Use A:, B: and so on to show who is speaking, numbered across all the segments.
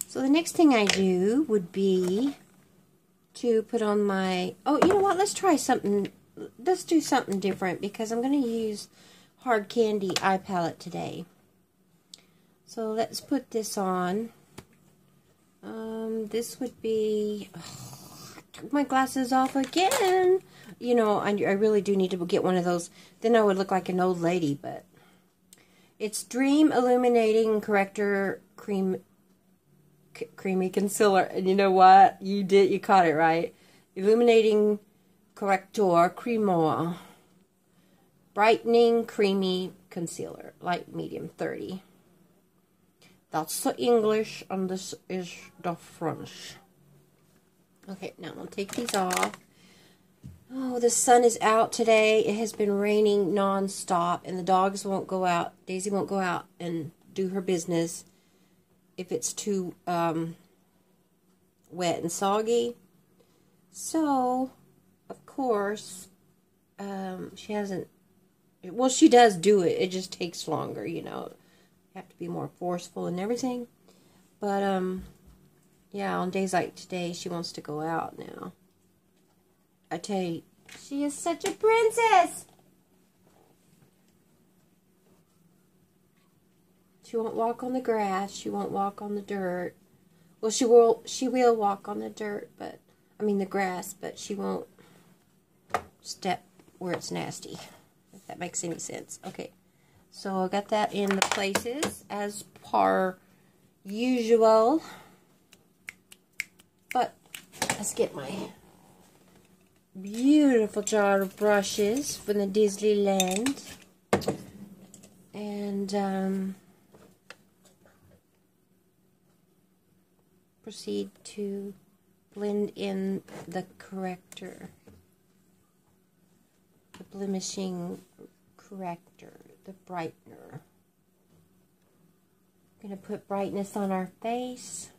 A: So the next thing I do would be to put on my, oh, you know what, let's try something, let's do something different, because I'm going to use Hard Candy Eye Palette today. So let's put this on. This would be, oh, I took my glasses off again. You know, I really do need to get one of those. Then I would look like an old lady, but it's Dream Illuminating Corrector Creamy Concealer. And you know what? You caught it right. Illuminating Corrector Cremoa. Brightening Creamy Concealer. Light medium 30. That's the English and this is the French. Okay, now I'll take these off. Oh, the sun is out today. It has been raining non-stop, and the dogs won't go out. Daisy won't go out and do her business if it's too wet and soggy. So, of course, she hasn't, well, she does do it. It just takes longer, you know. You have to be more forceful and everything. But, yeah, on days like today, she wants to go out now. I tell you, she is such a princess. She won't walk on the grass. She won't walk on the dirt. Well, she will walk on the dirt, but, I mean the grass, but she won't step where it's nasty, if that makes any sense. Okay, so I got that in the places as per usual. But let's get my beautiful jar of brushes from the Disneyland, and proceed to blend in the corrector, the blemishing corrector, the brightener. I'm going to put brightness on our face.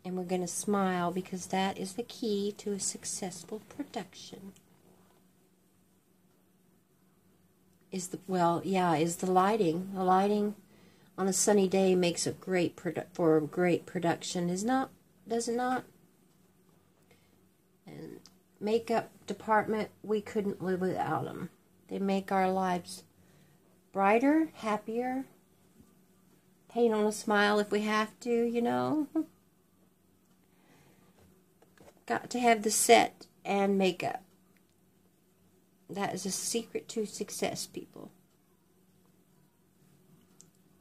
A: And we're going to smile, because that is the key to a successful production. Is the lighting. The lighting on a sunny day makes a great for a great production. Does it not? And makeup department, we couldn't live without them. They make our lives brighter, happier. Paint on a smile if we have to, you know. Got to have the set and makeup. That is a secret to success, people.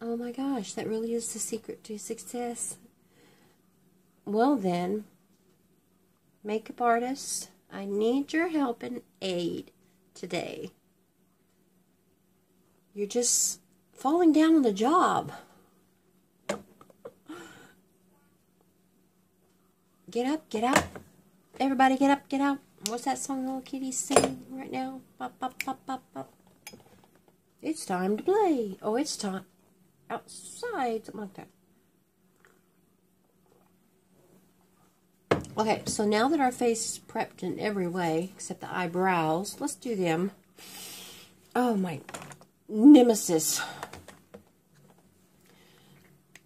A: Oh my gosh, that really is the secret to success. Well then, makeup artists, I need your help and aid today. You're just falling down on the job. Get up, get out. Everybody get up, get out. What's that song little kitties sing right now? Pop, pop, pop, pop, pop. It's time to play. Oh, it's time outside. Something like that. Okay, so now that our face is prepped in every way, except the eyebrows, let's do them. Oh, my nemesis.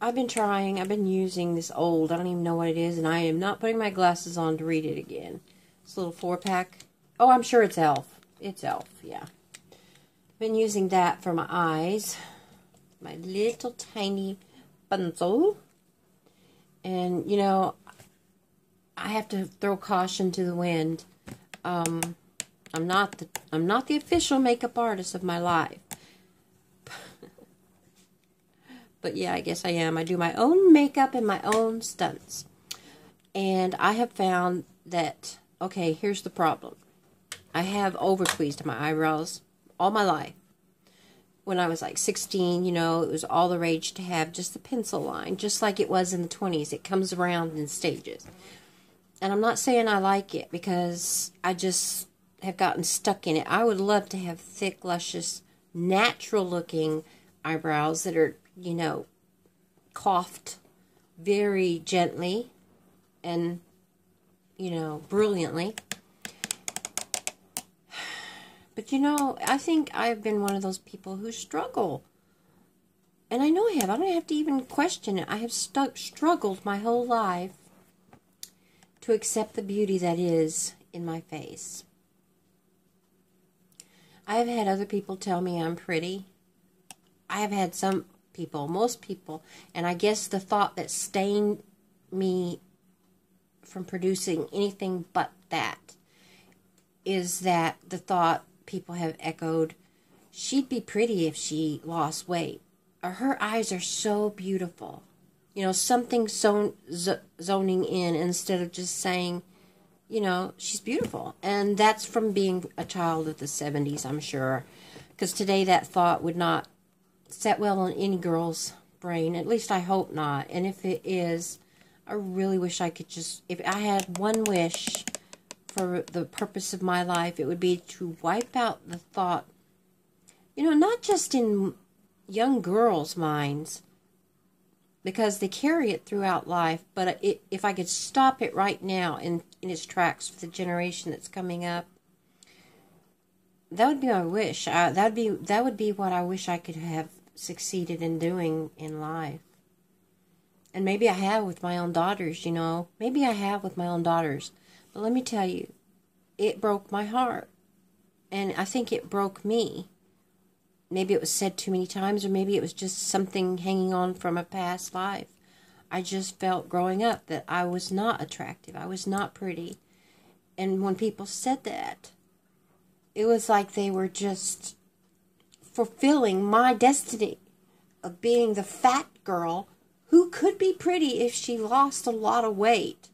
A: I've been using this old, I don't even know what it is, and I am not putting my glasses on to read it again. This little 4-pack. Oh, I'm sure it's e.l.f. It's e.l.f., yeah. Been using that for my eyes. My little tiny pencil. And, you know, I have to throw caution to the wind. I'm not the official makeup artist of my life. But yeah, I guess I am. I do my own makeup and my own stunts. And I have found that, okay, here's the problem. I have over-tweezed my eyebrows all my life. When I was like 16, you know, it was all the rage to have just the pencil line, just like it was in the 20s. It comes around in stages. And I'm not saying I like it, because I just have gotten stuck in it. I would love to have thick, luscious, natural-looking eyebrows that are, you know, coiffed very gently and, you know, brilliantly. But, you know, I think I've been one of those people who struggle And I know I have. I don't have to even question it. I have struggled my whole life to accept the beauty that is in my face. I have had other people tell me I'm pretty. I have had some people, most people, and I guess the thought that stained me from producing anything but that is that the thought people have echoed, she'd be pretty if she lost weight, or her eyes are so beautiful. You know, something zoning in instead of just saying, you know, she's beautiful. And that's from being a child of the 70s, I'm sure. Because today that thought would not set well in any girl's brain. At least I hope not. And if it is, I really wish I could just, if I had one wish for the purpose of my life, it would be to wipe out the thought, you know, not just in young girls' minds, because they carry it throughout life, but if I could stop it right now in its tracks for the generation that's coming up, that would be my wish. That would be what I wish I could have succeeded in doing in life. And maybe I have with my own daughters, you know. Maybe I have with my own daughters. But let me tell you, it broke my heart. And I think it broke me. Maybe it was said too many times, or maybe it was just something hanging on from a past life. I just felt growing up that I was not attractive. I was not pretty. And when people said that, it was like they were just fulfilling my destiny of being the fat girl who could be pretty if she lost a lot of weight.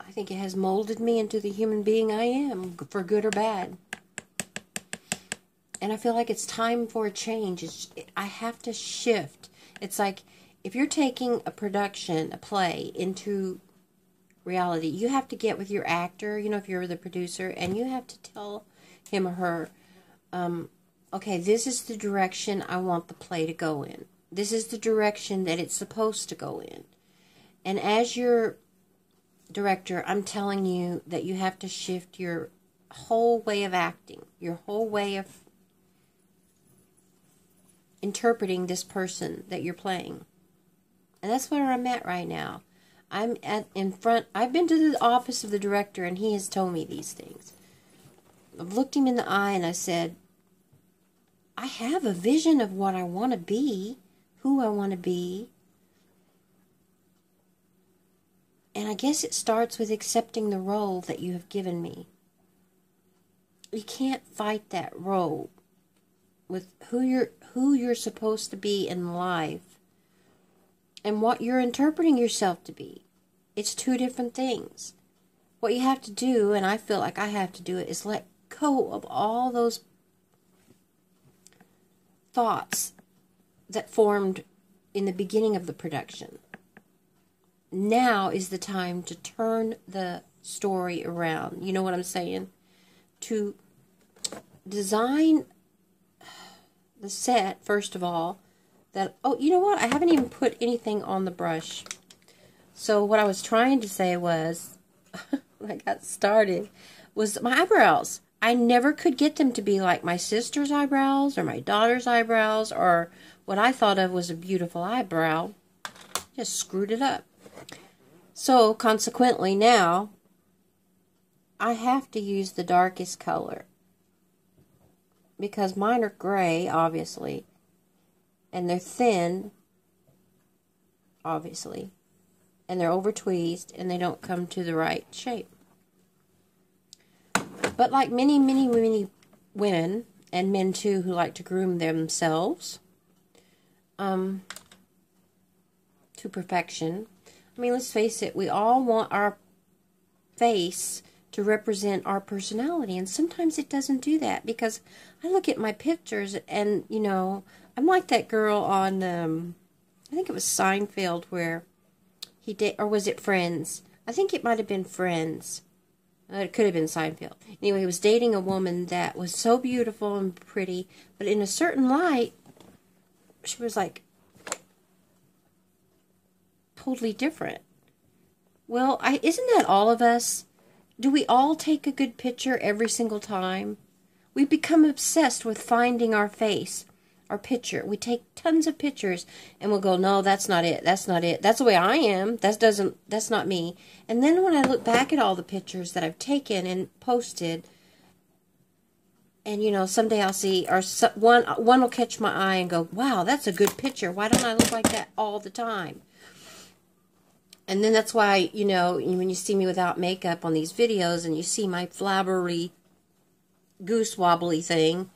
A: I think it has molded me into the human being I am, for good or bad. And I feel like it's time for a change. I have to shift. It's like if you're taking a production, a play, into reality, you have to get with your actor, you know, if you're the producer, and you have to tell him or her, okay, this is the direction I want the play to go in. This is the direction that it's supposed to go in. And as your director, I'm telling you that you have to shift your whole way of acting, your whole way of interpreting this person that you're playing. And that's where I'm at right now. I've been to the office of the director, and he has told me these things. I've looked him in the eye and I said, I have a vision of what I want to be, who I want to be. And I guess it starts with accepting the role that you have given me. You can't fight that role with who you're supposed to be in life and what you're interpreting yourself to be. It's two different things. What you have to do, and I feel like I have to do it, is let go of all those thoughts that formed in the beginning of the production. Now is the time to turn the story around. You know what I'm saying? To design the set, first of all, that, oh, you know what? I haven't even put anything on the brush. So what I was trying to say was, when I got started, was my eyebrows. I never could get them to be like my sister's eyebrows or my daughter's eyebrows or what I thought of was a beautiful eyebrow. Just screwed it up. So, consequently, now, I have to use the darkest color. Because mine are gray, obviously. And they're thin, obviously. And they're over-tweezed, and they don't come to the right shape. But like many, many, many women, and men too, who like to groom themselves to perfection, I mean, let's face it, we all want our face to represent our personality, and sometimes it doesn't do that, because I look at my pictures, and, you know, I'm like that girl on, I think it was Seinfeld, where he did, or was it Friends? I think it might have been Friends. It could have been Seinfeld. Anyway, he was dating a woman that was so beautiful and pretty, but in a certain light, she was like totally different. Well, isn't that all of us? Do we all take a good picture every single time? We become obsessed with finding our face, our picture. We take tons of pictures and we'll go, no, that's not it. That's not it. That's the way I am. That's not me. And then when I look back at all the pictures that I've taken and posted, and you know, someday I'll see, or one will catch my eye and go, wow, that's a good picture. Why don't I look like that all the time? And then that's why, you know, when you see me without makeup on these videos and you see my flabbery, goose wobbly thing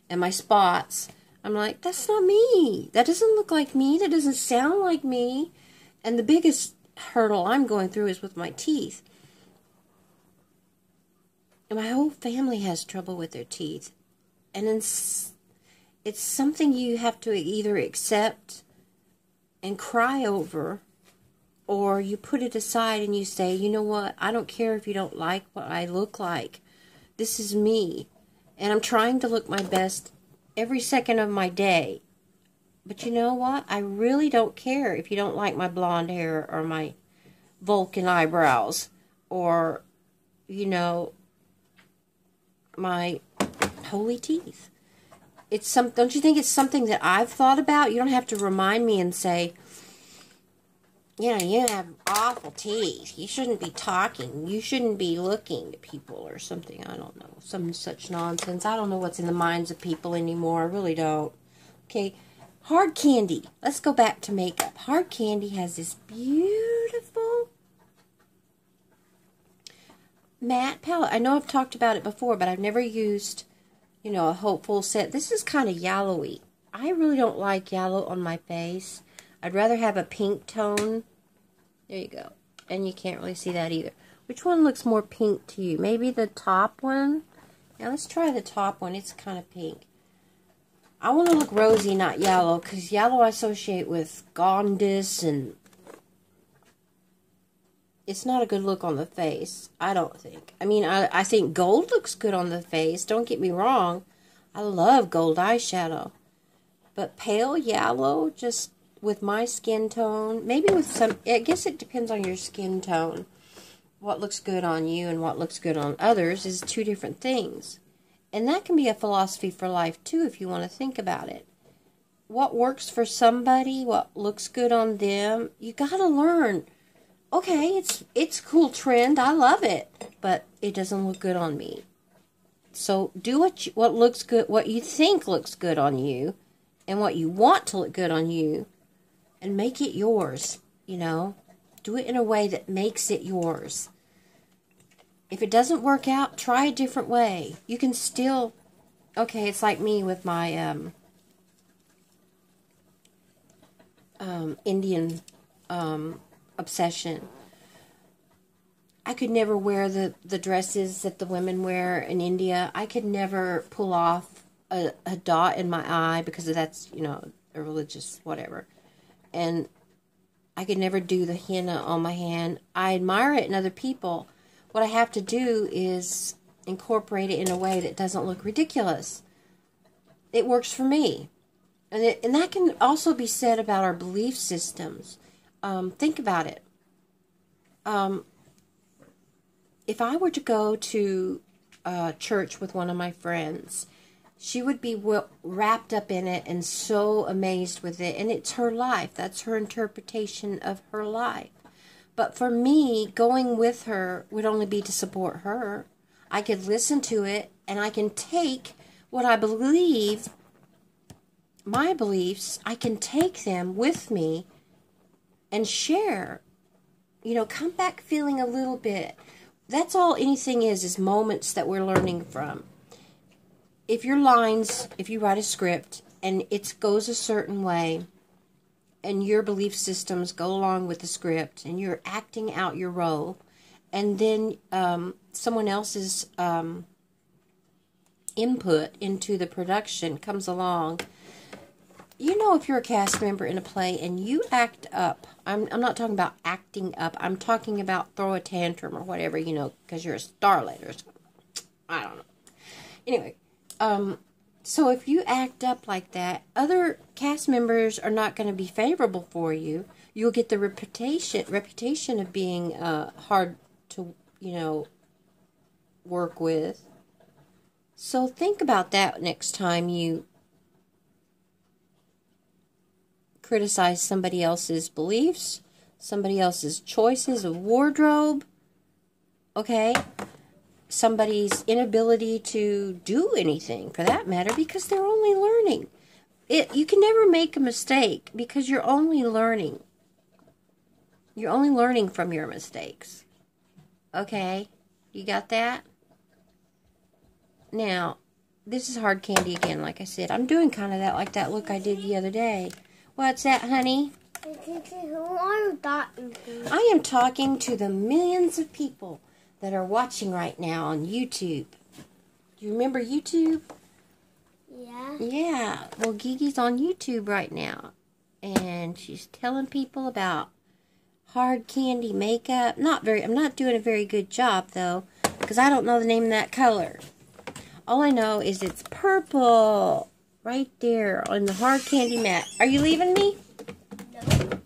A: and my spots, I'm like, that's not me. That doesn't look like me. That doesn't sound like me. And the biggest hurdle I'm going through is with my teeth. And my whole family has trouble with their teeth. And it's something you have to either accept and cry over, or you put it aside and you say, you know what, I don't care if you don't like what I look like. This is me. And I'm trying to look my best every second of my day. But you know what? I really don't care if you don't like my blonde hair or my Vulcan eyebrows or, you know, my holy teeth. Don't you think it's something that I've thought about? You don't have to remind me and say, you know, you have awful teeth. You shouldn't be talking. You shouldn't be looking at people or something. I don't know. Some such nonsense. I don't know what's in the minds of people anymore. I really don't. Okay. Hard candy. Let's go back to makeup. Hard candy has this beautiful matte palette. I know I've talked about it before, but I've never used, you know, a hopeful set. This is kind of yellowy. I really don't like yellow on my face. I'd rather have a pink tone. There you go. And you can't really see that either. Which one looks more pink to you? Maybe the top one? Now let's try the top one. It's kind of pink. I want to look rosy, not yellow, because yellow I associate with jaundice, and it's not a good look on the face, I don't think. I mean, I think gold looks good on the face. Don't get me wrong. I love gold eyeshadow. But pale yellow, just with my skin tone, maybe with some, I guess it depends on your skin tone. What looks good on you and what looks good on others is two different things. And that can be a philosophy for life too, if you want to think about it. What works for somebody, what looks good on them, you got to learn. Okay, it's a cool trend, I love it, but it doesn't look good on me. So do what looks good, what you think looks good on you, and what you want to look good on you, and make it yours, you know. Do it in a way that makes it yours. If it doesn't work out, try a different way. You can still, okay, it's like me with my Indian obsession. I could never wear the dresses that the women wear in India. I could never pull off a dot in my eye because that's, you know, a religious whatever. And I could never do the henna on my hand. I admire it in other people. What I have to do is incorporate it in a way that doesn't look ridiculous. It works for me. And that can also be said about our belief systems. Think about it. If I were to go to church with one of my friends, she would be wrapped up in it and so amazed with it. And it's her life. That's her interpretation of her life. But for me, going with her would only be to support her. I could listen to it, and I can take what I believe, my beliefs, I can take them with me and share. You know, come back feeling a little bit. That's all anything is moments that we're learning from. If your lines, if you write a script, and it goes a certain way, and your belief systems go along with the script, and you're acting out your role, and then someone else's input into the production comes along. You know, if you're a cast member in a play and you act up, I'm not talking about acting up, I'm talking about throw a tantrum or whatever, you know, because you're a starlet or something. I don't know. Anyway, so if you act up like that, other cast members are not going to be favorable for you. You'll get the reputation of being hard to, you know, work with. So think about that next time you criticize somebody else's beliefs, somebody else's choices of wardrobe, okay? Somebody's inability to do anything, for that matter, because they're only learning. You can never make a mistake because you're only learning. You're only learning from your mistakes. Okay? You got that? Now, this is hard candy again, like I said. I'm doing kind of that, like that look I did the other day. What's that, honey?
B: Who are you talking to?
A: I am talking to the millions of people that are watching right now on YouTube. Do you remember YouTube?
B: Yeah.
A: Yeah. Well, Gigi's on YouTube right now. And she's telling people about hard candy makeup. I'm not doing a very good job, though, because I don't know the name of that color. All I know is it's purple. Right there on the hard candy mat. Are you leaving me?
B: No.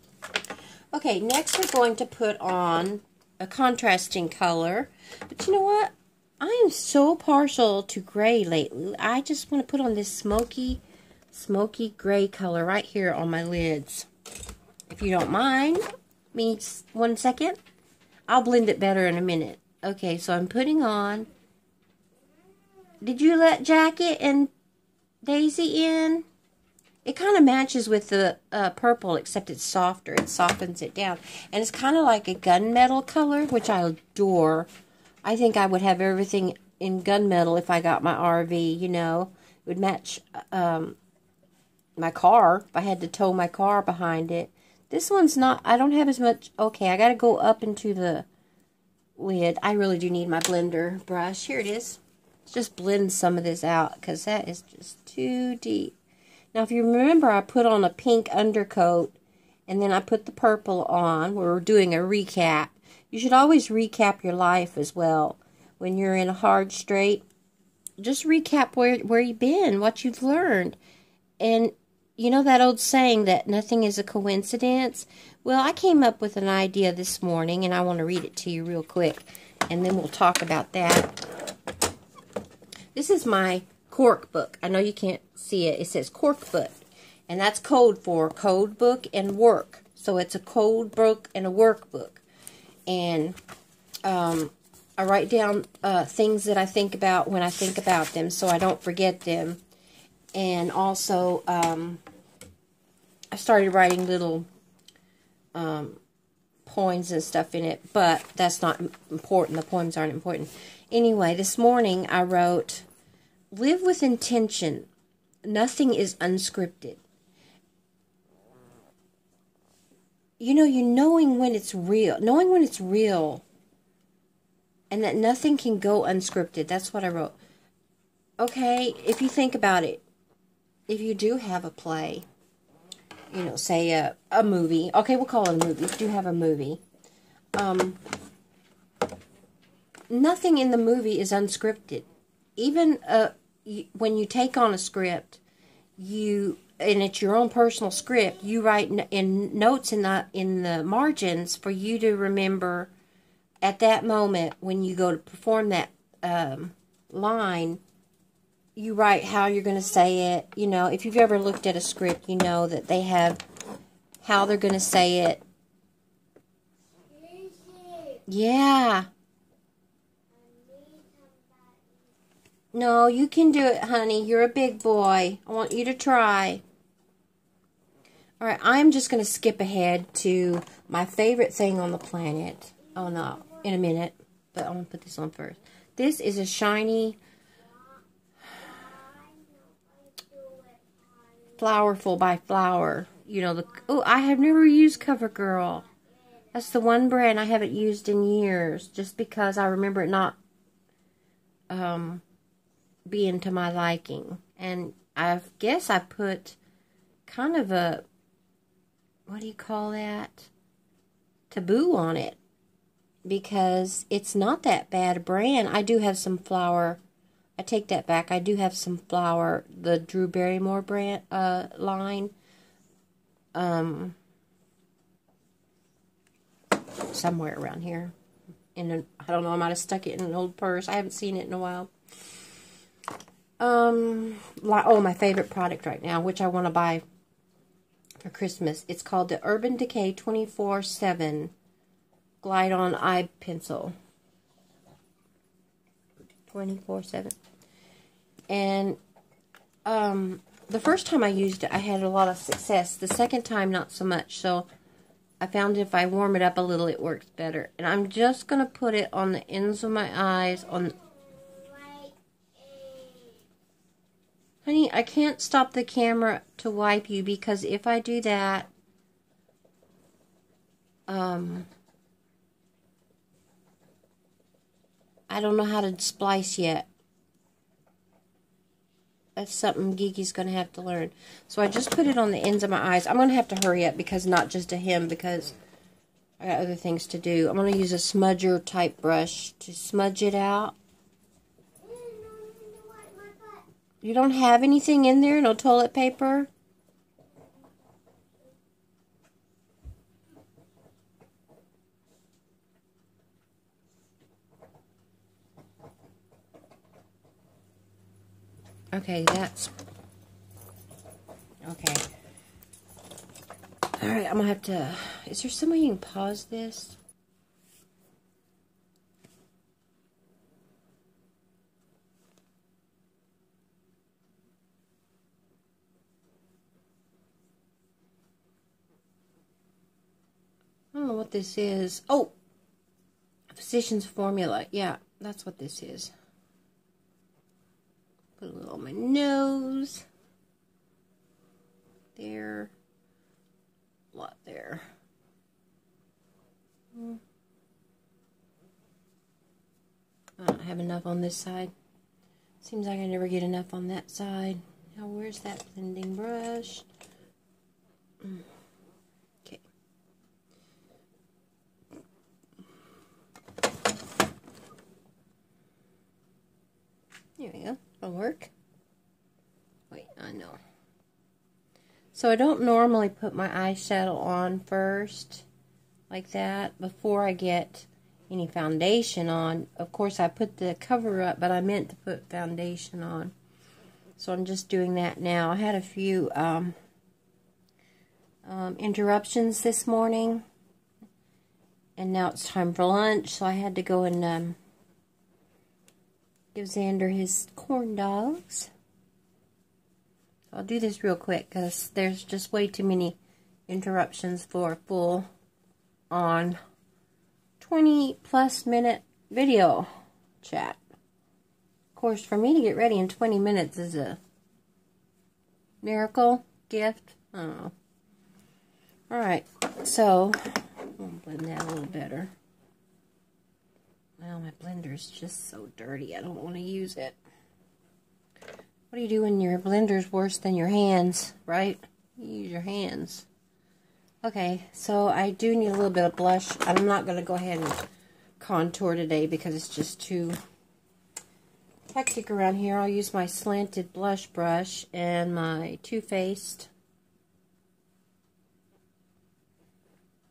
A: Okay, next we're going to put on a contrasting color. But you know what? I am so partial to gray lately. I just want to put on this smoky gray color right here on my lids. If you don't mind, me 1 second. I'll blend it better in a minute. Okay, so I'm putting on... Did you let Jacket and Daisy in? It kind of matches with the purple, except it's softer. It softens it down. And it's kind of like a gunmetal color, which I adore. I think I would have everything in gunmetal if I got my RV, you know. It would match my car if I had to tow my car behind it. This one's not, I don't have as much. Okay, I got to go up into the lid. I really do need my blender brush. Here it is. Just blend some of this out because that is just too deep. Now, if you remember, I put on a pink undercoat and then I put the purple on. We're doing a recap. You should always recap your life as well. When you're in a hard straight, just recap where you've been, what you've learned. And you know that old saying that nothing is a coincidence? Well, I came up with an idea this morning and I want to read it to you real quick. And then we'll talk about that. This is my cork book. I know you can't see it. It says cork book. And that's code for code book and work. So it's a code book and a workbook. And I write down things that I think about when I think about them so I don't forget them. And also I started writing little poems and stuff in it. But that's not important. The poems aren't important. Anyway, this morning I wrote, live with intention. Nothing is unscripted. You know, knowing when it's real, and that nothing can go unscripted. That's what I wrote. Okay, if you think about it, if you do have a play, you know, say a movie. Okay, we'll call it a movie. If you do have a movie, nothing in the movie is unscripted. Even when you take on a script, and it's your own personal script, you write in notes in the margins for you to remember at that moment when you go to perform that line. You write how you're going to say it. You know, if you've ever looked at a script, you know that they have how they're going to say it. Yeah. No, you can do it, honey. You're a big boy. I want you to try. Alright, I'm just going to skip ahead to my favorite thing on the planet. Oh, no, in a minute. But I want to put this on first. This is a shiny Flowerful by Flower. You know, I have never used CoverGirl. That's the one brand I haven't used in years. Just because I remember it not being to my liking. And I guess I put kind of a, what do you call that? Taboo on it. Because it's not that bad a brand. I do have some flower. I take that back. I do have some flower. The Drew Barrymore brand line. Somewhere around here. I don't know. I might have stuck it in an old purse. I haven't seen it in a while. my favorite product right now, which I want to buy for Christmas. It's called the Urban Decay 24/7 Glide On Eye Pencil. 24/7. And the first time I used it, I had a lot of success. The second time, not so much. So I found if I warm it up a little, it works better. And I'm just going to put it on the ends of my eyes. Honey, I can't stop the camera to wipe you because if I do that, I don't know how to splice yet. That's something Gigi's going to have to learn. So I just put it on the ends of my eyes. I'm going to have to hurry up because not just to him, because I got other things to do. I'm going to use a smudger type brush to smudge it out. You don't have anything in there? No toilet paper? Okay, that's... Okay. Alright, I'm going to have to... Is there some way you can pause this? I don't know what this is. Oh! Physician's Formula. Yeah, that's what this is. Put a little on my nose. There. A lot there. I don't have enough on this side. Seems like I never get enough on that side. Now, where's that blending brush? Okay. There we go. It'll work. Wait, I know. So I don't normally put my eyeshadow on first, like that, before I get any foundation on. Of course, I put the cover up, but I meant to put foundation on. So I'm just doing that now. I had a few interruptions this morning, and now it's time for lunch, so I had to go and give Xander his corn dogs. I'll do this real quick because there's just way too many interruptions for a full on 20+ minute video chat. Of course, for me to get ready in 20 minutes is a miracle gift. I don't know. Alright, so I'll blend that a little better. Well, my blender's just so dirty, I don't want to use it. What do you do when your blender's worse than your hands, right? You use your hands. Okay, so I do need a little bit of blush. I'm not going to go ahead and contour today because it's just too hectic around here. I'll use my slanted blush brush and my Too Faced.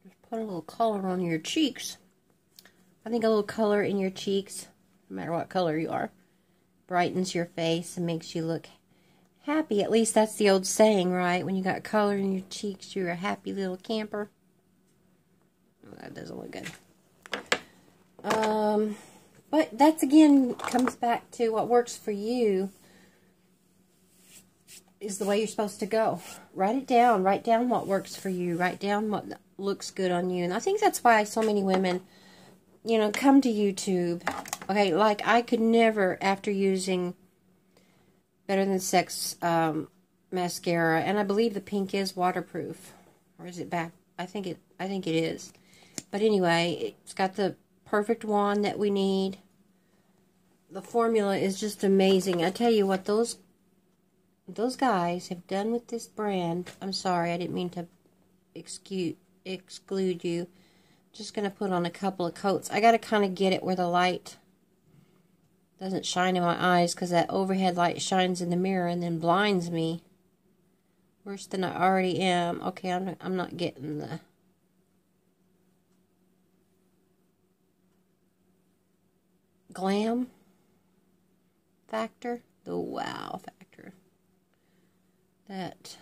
A: Just put a little color on your cheeks. I think a little color in your cheeks, no matter what color you are, brightens your face and makes you look happy. At least that's the old saying, right? When you got color in your cheeks, you're a happy little camper. Oh, that doesn't look good. But that's, again, comes back to what works for you is the way you're supposed to go. Write it down. Write down what works for you. Write down what looks good on you. And I think that's why so many women, you know, come to YouTube. Okay, like I could never, after using Better Than Sex mascara, and I believe the pink is waterproof, or is it back? I think it is. But anyway, it's got the perfect wand that we need. The formula is just amazing. I tell you what, those guys have done with this brand. I'm sorry, I didn't mean to exclude you. Just going to put on a couple of coats. I got to kind of get it where the light doesn't shine in my eyes, because that overhead light shines in the mirror and then blinds me worse than I already am. Okay, I'm not getting the glam factor, the wow factor that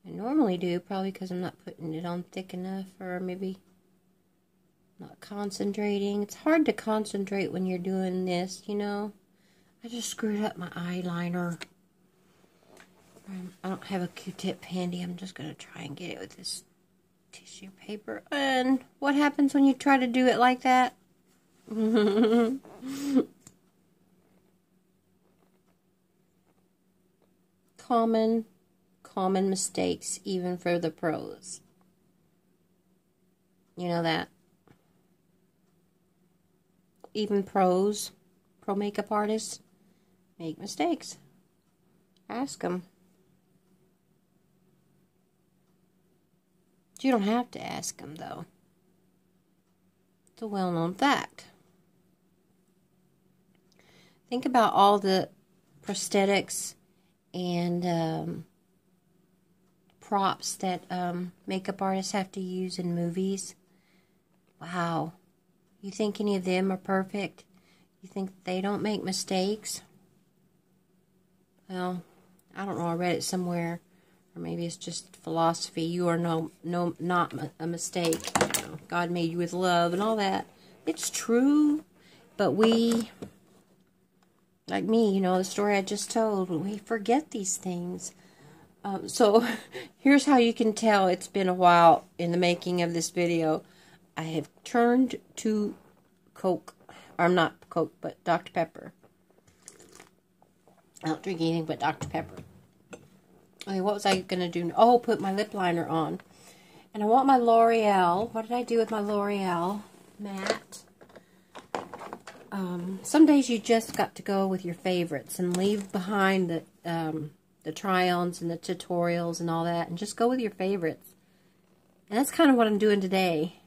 A: I normally do, probably because I'm not putting it on thick enough, or maybe not concentrating. It's hard to concentrate when you're doing this, you know. I just screwed up my eyeliner. I don't have a Q-tip handy. I'm just going to try and get it with this tissue paper. And what happens when you try to do it like that? Common mistakes, even for the pros. You know that? Even pro makeup artists, make mistakes. Ask them. You don't have to ask them, though. It's a well-known fact. Think about all the prosthetics and props that makeup artists have to use in movies. Wow. You think any of them are perfect? You think they don't make mistakes? Well, I don't know. I read it somewhere. Or maybe it's just philosophy. You are not a mistake. You know, God made you with love and all that. It's true. But we, like me, you know, the story I just told, we forget these things. So here's how you can tell it's been a while in the making of this video. I have turned to Coke. Or not Coke, but Dr. Pepper. I don't drink anything but Dr. Pepper. Okay, what was I going to do? Oh, put my lip liner on. And I want my L'Oreal. What did I do with my L'Oreal matte? Some days you just got to go with your favorites and leave behind the try-ons and the tutorials and all that, and just go with your favorites. And that's kind of what I'm doing today.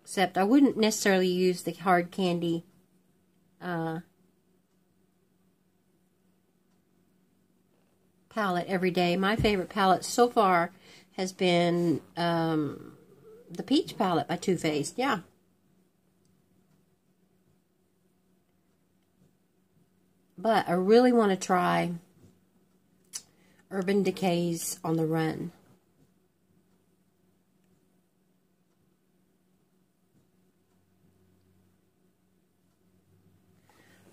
A: Except I wouldn't necessarily use the hard candy palette every day. My favorite palette so far has been the Peach palette by Too Faced. Yeah. But I really want to try Urban Decay's On the Run.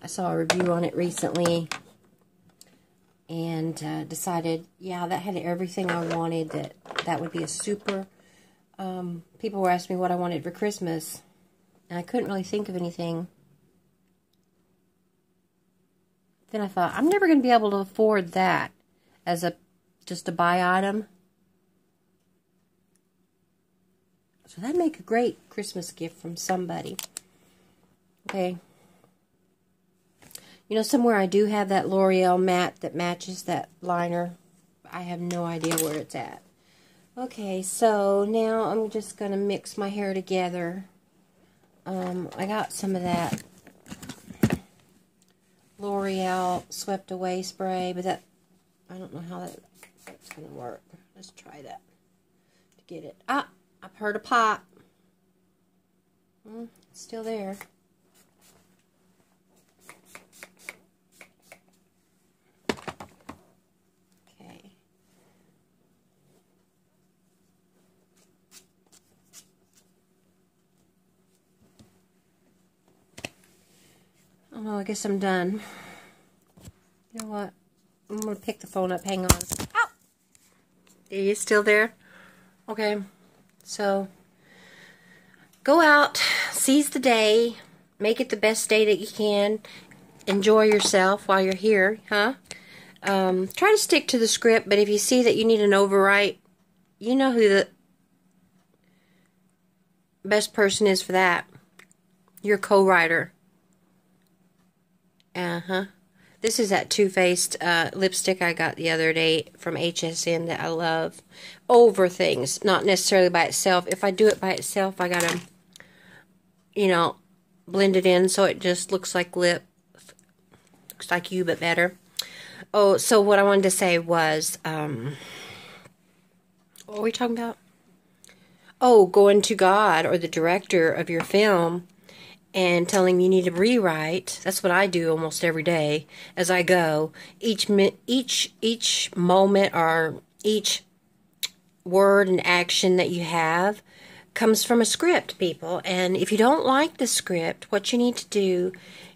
A: I saw a review on it recently and decided, yeah, that had everything I wanted. That would be a super... people were asking me what I wanted for Christmas, and I couldn't really think of anything. Then I thought, I'm never going to be able to afford that as just a buy item. So that'd make a great Christmas gift from somebody. Okay. You know, somewhere I do have that L'Oreal matte that matches that liner. I have no idea where it's at. Okay, so now I'm just going to mix my hair together. I got some of that L'Oreal Swept Away spray, but that, I don't know how that's going to work. Let's try that to get it. Ah, I've heard a pop. It's still there. Oh, I guess I'm done. You know what? I'm going to pick the phone up. Hang on. Ow! Are you still there? Okay. So, go out. Seize the day. Make it the best day that you can. Enjoy yourself while you're here. Huh? Try to stick to the script, but if you see that you need an overwrite, you know who the best person is for that. Your co-writer. This is that Too Faced lipstick I got the other day from HSN that I love. Over things, not necessarily by itself. If I do it by itself, I gotta, you know, blend it in so it just looks like lip. Looks like you, but better. Oh, so what I wanted to say was, what were we talking about? Oh, going to God or the director of your film and telling him you need to rewrite. That's what I do almost every day as I go. Each moment or each word and action that you have comes from a script, people. And if you don't like the script, what you need to do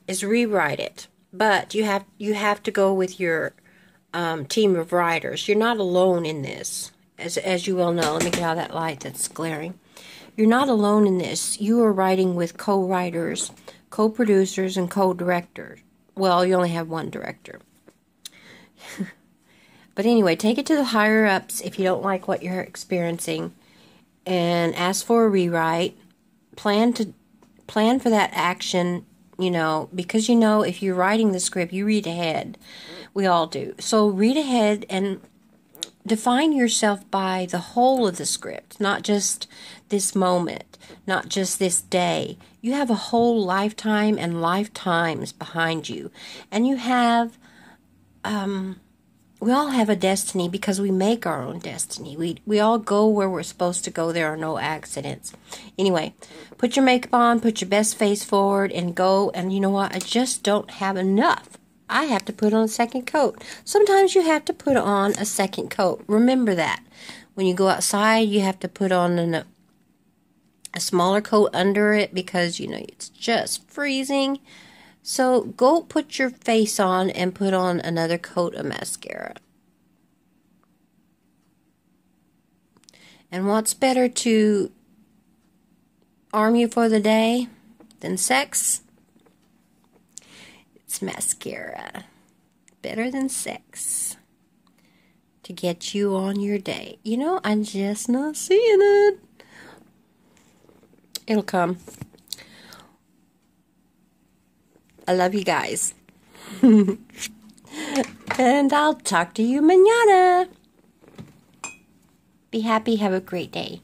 A: is rewrite it. But you have to go with your team of writers. You're not alone in this, as you well know. Let me get out of that light that's glaring. You're not alone in this. You are writing with co-writers, co-producers, and co-directors. Well, you only have one director. But anyway, take it to the higher-ups if you don't like what you're experiencing, and ask for a rewrite. Plan for that action, because if you're writing the script, you read ahead. We all do. So read ahead and define yourself by the whole of the script, not just this moment, not just this day. You have a whole lifetime and lifetimes behind you. And you have, we all have a destiny because we make our own destiny. We all go where we're supposed to go. There are no accidents. Anyway, put your makeup on, put your best face forward, and go. And you know what? I just don't have enough. I have to put on a second coat. Sometimes you have to put on a second coat. Remember that. When you go outside, you have to put on a smaller coat under it because, it's just freezing. So go put your face on and put on another coat of mascara. And what's better to arm you for the day than sex? It's mascara. Better than sex. To get you on your day. I'm just not seeing it. It'll come. I love you guys. And I'll talk to you mañana. Be happy. Have a great day.